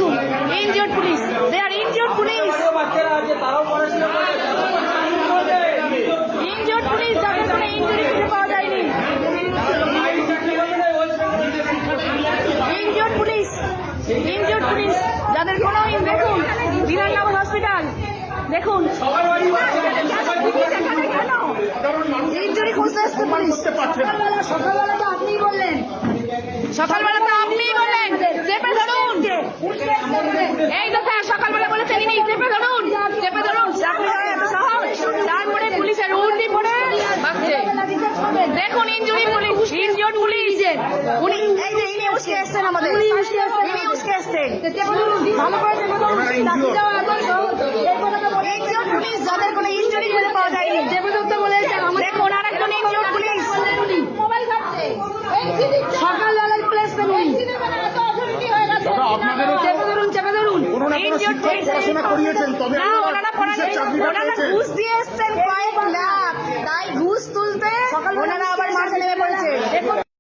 দেখুন injured police, দে আর injured police, injured police যাদের কোনো ইনজুরি খুঁজে পাওয়া যায়নি, ইনজিওর্ড পুলিশ, ইনজিওর্ড পুলিশ যাদের কোনো দেখুন বিধাননগর হসপিটাল, দেখুন ইনজুরি খুঁজতে আসতে পুলিশ। সকালবেলা তো আপনিই বললেন, সকালবেলা তো আপনিই বললেন চেপে ধরুন, এই তো স্যার সকালবেলা বলেছেন ইনি চেপে ধরুন, চেপে ধরুন, এত সহজ, তারপরে পুলিশের উল্টি পড়ে ভাবছে। দেখুন ইনজুরি পুলিশ, ইনজিওর্ড পুলিশ, উনি এই যে ইনি উস্কে এসছেন, আমাদের ইনি উস্কে এসছেন, ভালো করে চেপে ধরুন। ইনজিওর্ড পুলিশ যাদের কোনো ইনজুরি খুঁজে পাওয়া যায়নি, চেপে ধরতে বলেছে। দেখুন আরেকজন ইনজিওর্ড পুলিশ সকালবেলায় চলে এসছেন উনি, চেপে ধরুন, চেপে ধরুন। ওনারা ঘুষ দিয়ে এসছেন কয়েক লাখ, তাই ঘুষ তুলতে ওনারা আবার মাঠে নেমে পড়েছে।